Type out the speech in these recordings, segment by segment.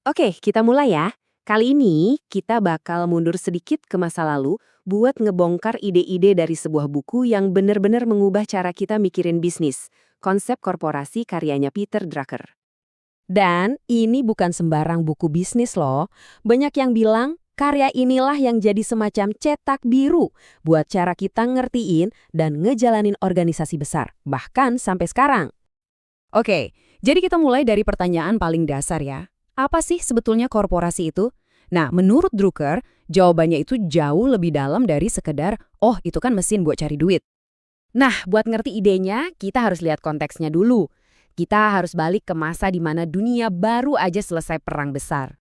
Oke, kita mulai ya. Kali ini kita bakal mundur sedikit ke masa lalu buat ngebongkar ide-ide dari sebuah buku yang benar-benar mengubah cara kita mikirin bisnis. Konsep korporasi karyanya Peter Drucker. Dan ini bukan sembarang buku bisnis loh. Banyak yang bilang karya inilah yang jadi semacam cetak biru buat cara kita ngertiin dan ngejalanin organisasi besar, bahkan sampai sekarang. Oke, jadi kita mulai dari pertanyaan paling dasar ya. Apa sih sebetulnya korporasi itu? Nah, menurut Drucker, jawabannya itu jauh lebih dalam dari sekedar, oh itu kan mesin buat cari duit. Nah, buat ngerti idenya, kita harus lihat konteksnya dulu. Kita harus balik ke masa di mana dunia baru aja selesai perang besar.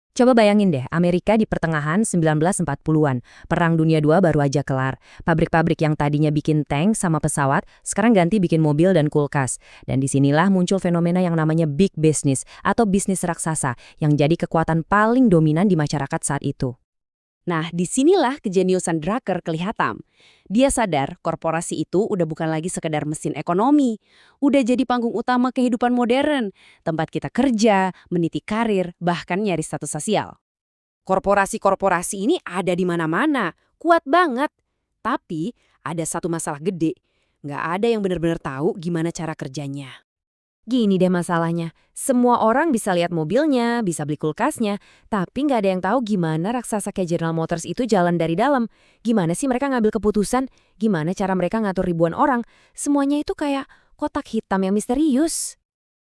Coba bayangin deh, Amerika di pertengahan 1940-an. Perang Dunia II baru aja kelar. Pabrik-pabrik yang tadinya bikin tank sama pesawat, sekarang ganti bikin mobil dan kulkas. Dan disinilah muncul fenomena yang namanya big business atau bisnis raksasa yang jadi kekuatan paling dominan di masyarakat saat itu. Nah, disinilah kejeniusan Drucker kelihatan. Dia sadar korporasi itu udah bukan lagi sekedar mesin ekonomi. Udah jadi panggung utama kehidupan modern. Tempat kita kerja, meniti karir, bahkan nyari status sosial. Korporasi-korporasi ini ada di mana-mana, kuat banget. Tapi ada satu masalah gede. Nggak ada yang benar-benar tahu gimana cara kerjanya. Gini deh masalahnya, semua orang bisa lihat mobilnya, bisa beli kulkasnya, tapi nggak ada yang tahu gimana raksasa kayak General Motors itu jalan dari dalam. Gimana sih mereka ngambil keputusan? Gimana cara mereka ngatur ribuan orang? Semuanya itu kayak kotak hitam yang misterius.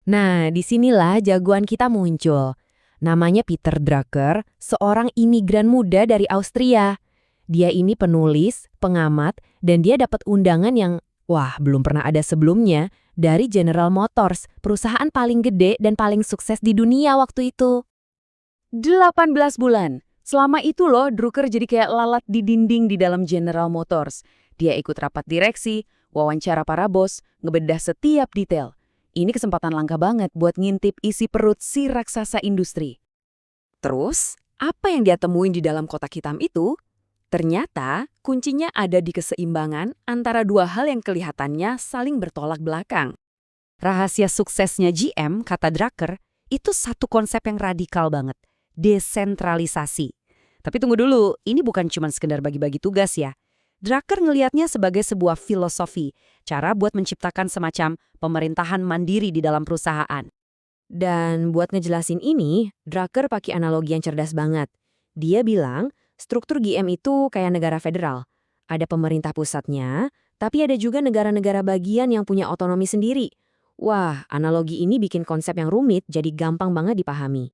Nah, disinilah jagoan kita muncul. Namanya Peter Drucker, seorang imigran muda dari Austria. Dia ini penulis, pengamat, dan dia dapat undangan yang, wah, belum pernah ada sebelumnya, dari General Motors, perusahaan paling gede dan paling sukses di dunia waktu itu. 18 bulan. Selama itu loh, Drucker jadi kayak lalat di dinding di dalam General Motors. Dia ikut rapat direksi, wawancara para bos, ngebedah setiap detail. Ini kesempatan langka banget buat ngintip isi perut si raksasa industri. Terus, apa yang dia temuin di dalam kotak hitam itu? Ternyata, kuncinya ada di keseimbangan antara dua hal yang kelihatannya saling bertolak belakang. Rahasia suksesnya GM, kata Drucker, itu satu konsep yang radikal banget. Desentralisasi. Tapi tunggu dulu, ini bukan cuma sekedar bagi-bagi tugas ya. Drucker ngelihatnya sebagai sebuah filosofi, cara buat menciptakan semacam pemerintahan mandiri di dalam perusahaan. Dan buat ngejelasin ini, Drucker pakai analogi yang cerdas banget. Dia bilang, struktur GM itu kayak negara federal. Ada pemerintah pusatnya, tapi ada juga negara-negara bagian yang punya otonomi sendiri. Wah, analogi ini bikin konsep yang rumit jadi gampang banget dipahami.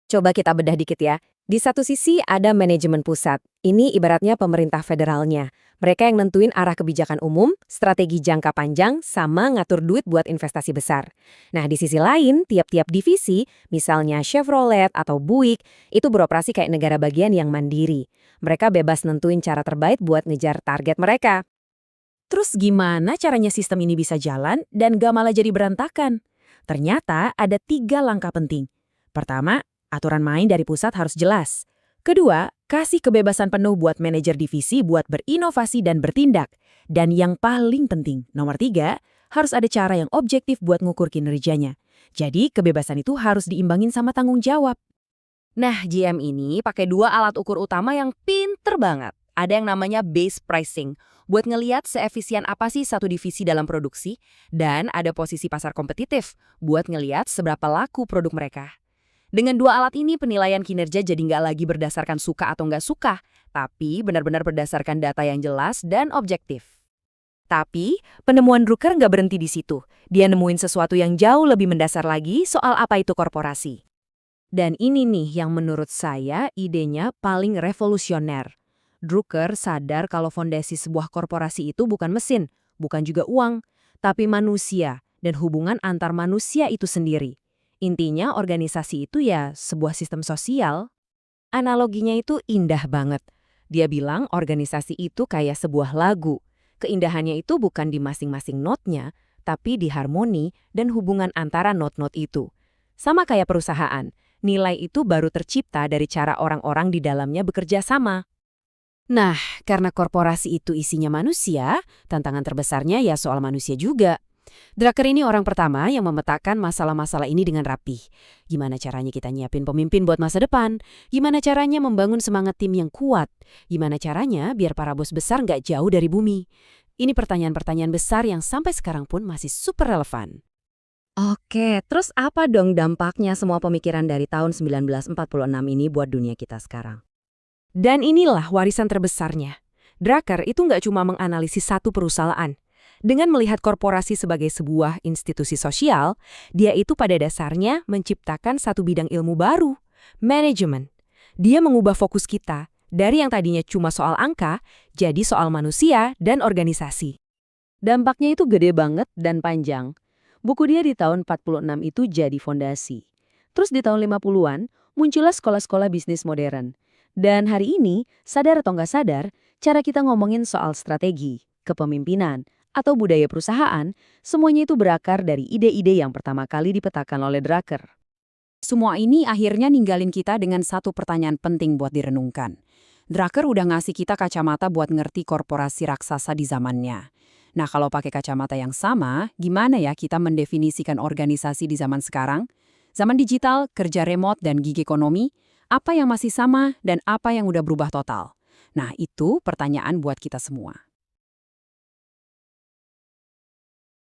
Coba kita bedah dikit ya. Di satu sisi ada manajemen pusat. Ini ibaratnya pemerintah federalnya. Mereka yang nentuin arah kebijakan umum, strategi jangka panjang, sama ngatur duit buat investasi besar. Nah, di sisi lain, tiap-tiap divisi, misalnya Chevrolet atau Buick, itu beroperasi kayak negara bagian yang mandiri. Mereka bebas nentuin cara terbaik buat ngejar target mereka. Terus gimana caranya sistem ini bisa jalan dan gak malah jadi berantakan? Ternyata ada 3 langkah penting. Pertama, aturan main dari pusat harus jelas. Kedua, kasih kebebasan penuh buat manajer divisi buat berinovasi dan bertindak. Dan yang paling penting, nomor 3, harus ada cara yang objektif buat ngukur kinerjanya. Jadi, kebebasan itu harus diimbangin sama tanggung jawab. Nah, GM ini pakai 2 alat ukur utama yang pinter banget. Ada yang namanya base pricing, buat ngeliat seefisien apa sih satu divisi dalam produksi, dan ada posisi pasar kompetitif, buat ngeliat seberapa laku produk mereka. Dengan 2 alat ini, penilaian kinerja jadi nggak lagi berdasarkan suka atau nggak suka, tapi benar-benar berdasarkan data yang jelas dan objektif. Tapi, penemuan Drucker nggak berhenti di situ. Dia nemuin sesuatu yang jauh lebih mendasar lagi soal apa itu korporasi. Dan ini nih yang menurut saya idenya paling revolusioner. Drucker sadar kalau fondasi sebuah korporasi itu bukan mesin, bukan juga uang, tapi manusia dan hubungan antar manusia itu sendiri. Intinya organisasi itu ya sebuah sistem sosial. Analoginya itu indah banget. Dia bilang organisasi itu kayak sebuah lagu. Keindahannya itu bukan di masing-masing notnya, tapi di harmoni dan hubungan antara not-not itu. Sama kayak perusahaan, nilai itu baru tercipta dari cara orang-orang di dalamnya bekerja sama. Nah, karena korporasi itu isinya manusia, tantangan terbesarnya ya soal manusia juga. Drucker ini orang pertama yang memetakan masalah-masalah ini dengan rapih. Gimana caranya kita nyiapin pemimpin buat masa depan? Gimana caranya membangun semangat tim yang kuat? Gimana caranya biar para bos besar nggak jauh dari bumi? Ini pertanyaan-pertanyaan besar yang sampai sekarang pun masih super relevan. Oke, terus apa dong dampaknya semua pemikiran dari tahun 1946 ini buat dunia kita sekarang? Dan inilah warisan terbesarnya. Drucker itu nggak cuma menganalisis satu perusahaan. Dengan melihat korporasi sebagai sebuah institusi sosial, dia itu pada dasarnya menciptakan satu bidang ilmu baru, manajemen. Dia mengubah fokus kita dari yang tadinya cuma soal angka, jadi soal manusia dan organisasi. Dampaknya itu gede banget dan panjang. Buku dia di tahun 46 itu jadi fondasi. Terus di tahun 50-an, muncullah sekolah-sekolah bisnis modern. Dan hari ini, sadar atau nggak sadar, cara kita ngomongin soal strategi, kepemimpinan, atau budaya perusahaan, semuanya itu berakar dari ide-ide yang pertama kali dipetakan oleh Drucker. Semua ini akhirnya ninggalin kita dengan satu pertanyaan penting buat direnungkan. Drucker udah ngasih kita kacamata buat ngerti korporasi raksasa di zamannya. Nah, kalau pakai kacamata yang sama, gimana ya kita mendefinisikan organisasi di zaman sekarang? Zaman digital, kerja remote, dan gig ekonomi, apa yang masih sama dan apa yang udah berubah total? Nah, itu pertanyaan buat kita semua.